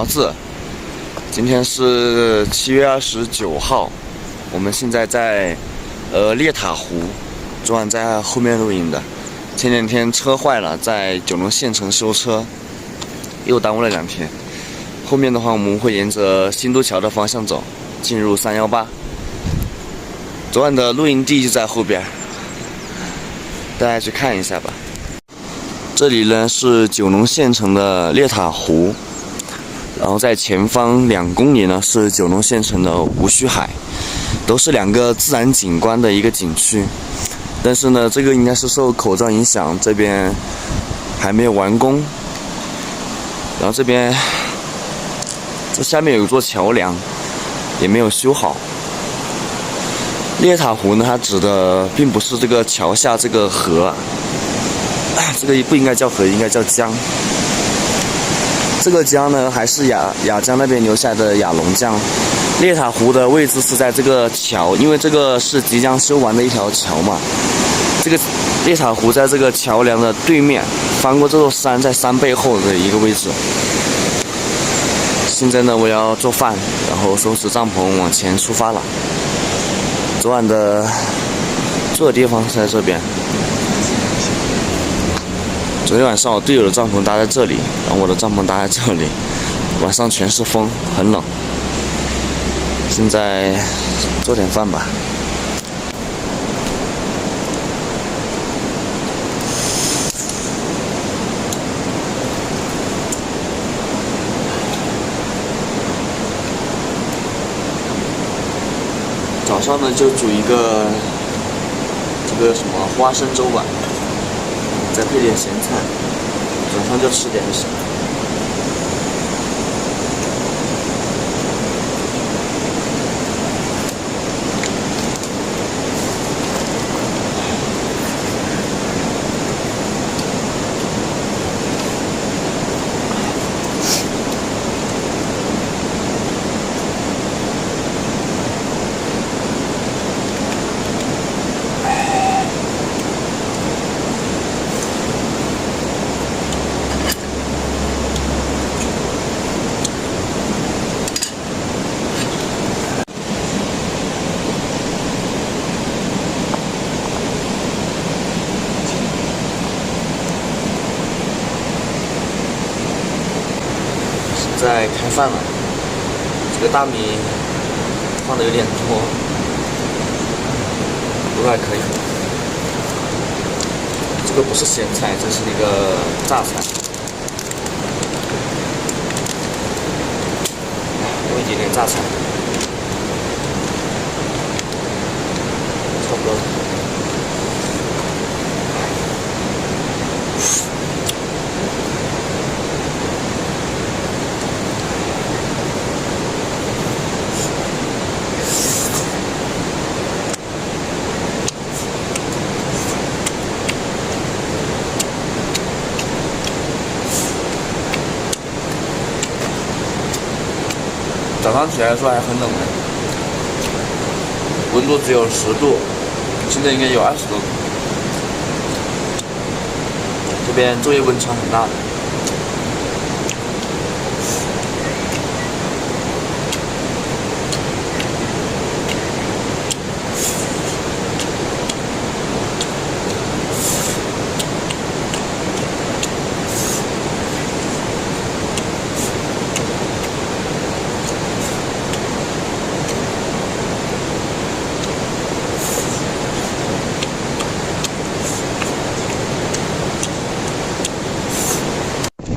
毛子，今天是7月29号，我们现在在列塔湖，昨晚在后面录影的。前两天车坏了，在九龙县城修车，又耽误了2天。后面的话，我们会沿着新都桥的方向走，进入318。昨晚的露营地就在后边，大家去看一下吧。这里呢是九龙县城的列塔湖。然后在前方2公里呢是九龙县城的无须海，都是2个自然景观的一个景区。但是呢，这个应该是受口罩影响，这边还没有完工。然后这边这下面有一座桥梁，也没有修好。列塔湖呢，它指的并不是这个桥下这个河，这个不应该叫河，应该叫江。这个江呢，还是雅江那边留下的雅砻江。列塔湖的位置是在这个桥，因为这个是即将修完的一条桥嘛。这个列塔湖在这个桥梁的对面，翻过这座山，在山背后的一个位置。现在呢，我要做饭，然后收拾帐篷往前出发了。昨晚的住的地方是在这边。昨天晚上我队友的帐篷搭在这里，然后我的帐篷搭在这里，晚上全是风，很冷。现在做点饭吧。早上呢就煮一个这个什么花生粥吧。再配点咸菜，早上就吃点就行了。在开饭了，这个大米放的有点多，不过还可以。这个不是咸菜，这是一个榨菜，用一点点榨菜，差不多了。早上起来的时候还很冷的，温度只有10度，现在应该有20度。这边昼夜温差很大的。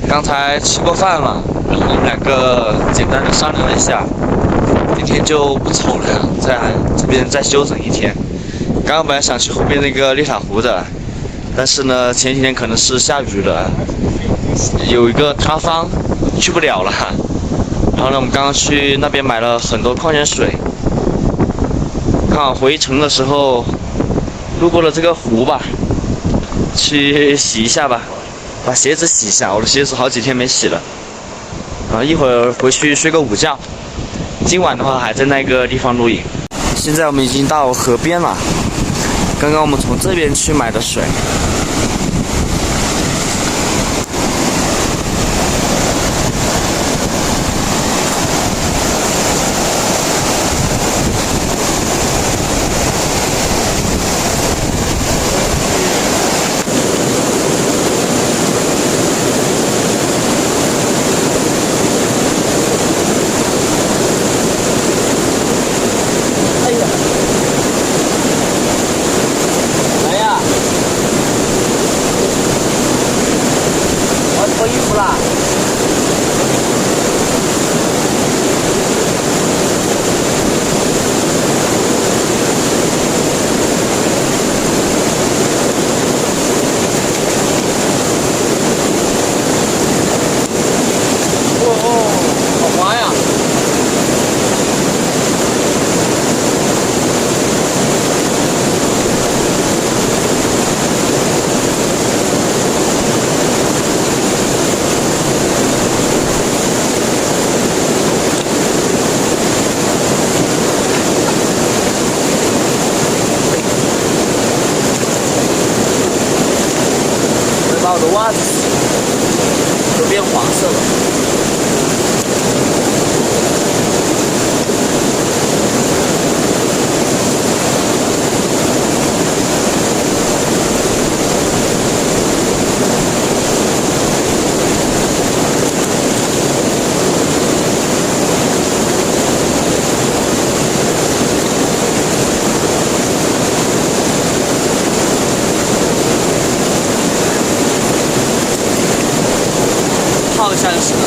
刚才吃过饭了，然后我们2个简单的商量了一下，今天就不走了，在这边再休整1天。刚刚本来想去后边那个列塔湖的，但是呢，前几天可能是下雨了，有一个塌方，去不了了。然后呢，我们刚刚去那边买了很多矿泉水，刚好回城的时候路过了这个湖吧，去洗一下吧。把鞋子洗一下，我的鞋子好几天没洗了。然后一会儿回去睡个午觉。今晚的话还在那个地方露营。现在我们已经到河边了，刚刚我们从这边去买的水。黄色的。泡一下就行了。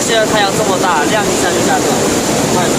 现在太阳这么大，亮一下就下课，快了。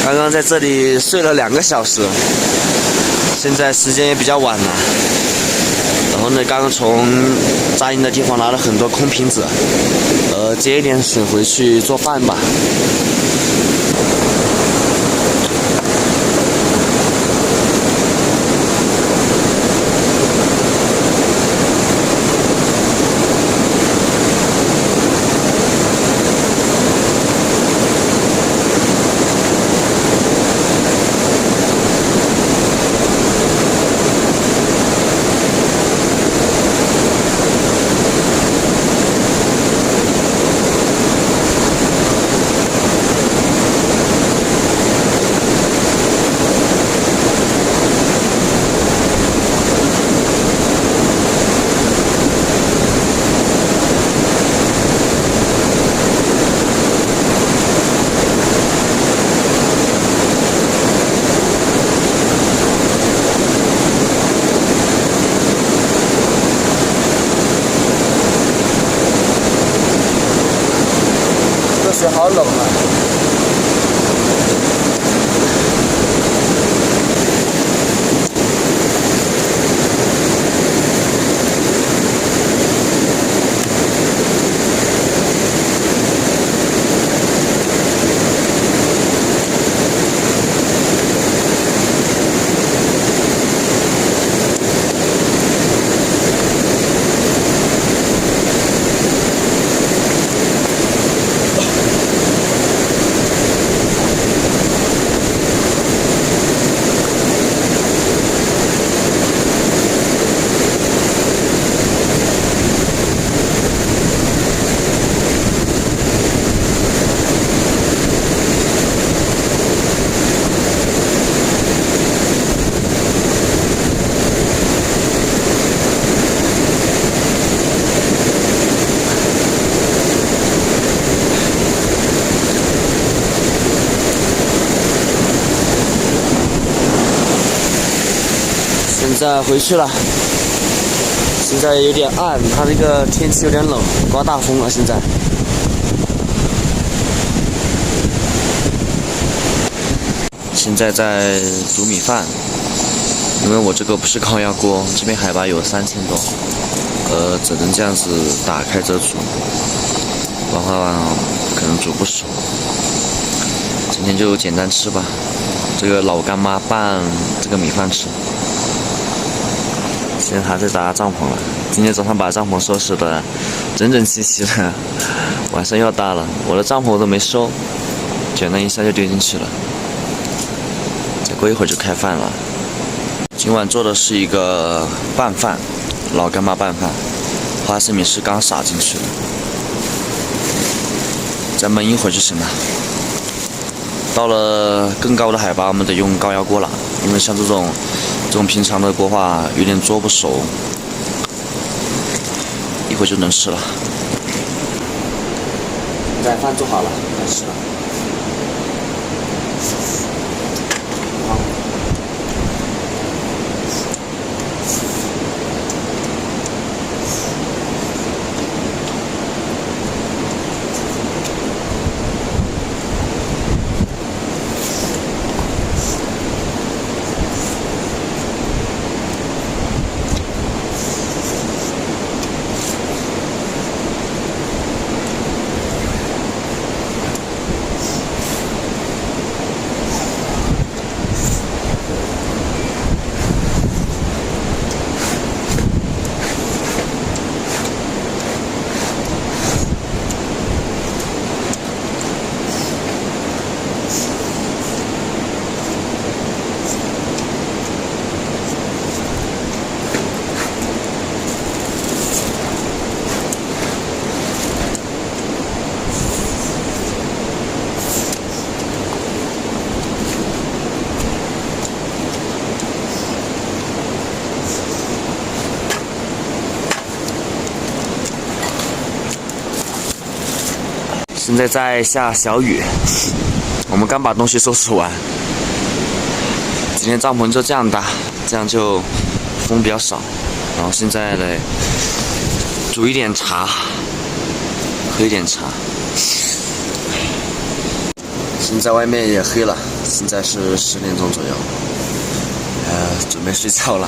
刚刚在这里睡了2个小时，现在时间也比较晚了。然后呢，刚刚从扎营的地方拿了很多空瓶子，接一点水回去做饭吧。水好冷啊！现在回去了，现在有点暗，它这个天气有点冷，刮大风了。现在在煮米饭，因为我这个不是高压锅，这边海拔有3000多，只能这样子打开着煮，不然的话可能煮不熟。今天就简单吃吧，这个老干妈拌这个米饭吃。现在还在搭帐篷了，今天早上把帐篷收拾的整整齐齐的，晚上要搭了。我的帐篷我都没收，简单一下就丢进去了。再过一会儿就开饭了。今晚做的是一个拌饭，老干妈拌饭，花生米是刚撒进去的，再焖一会儿就行了。到了更高的海拔，我们得用高压锅了，因为像这种平常的锅话有点做不熟，一会儿就能吃了。现在饭做好了，开吃了。现在在下小雨，我们刚把东西收拾完。今天帐篷就这样搭，这样就风比较少。然后现在来煮一点茶，喝一点茶。现在外面也黑了，现在是10点钟左右，准备睡觉了。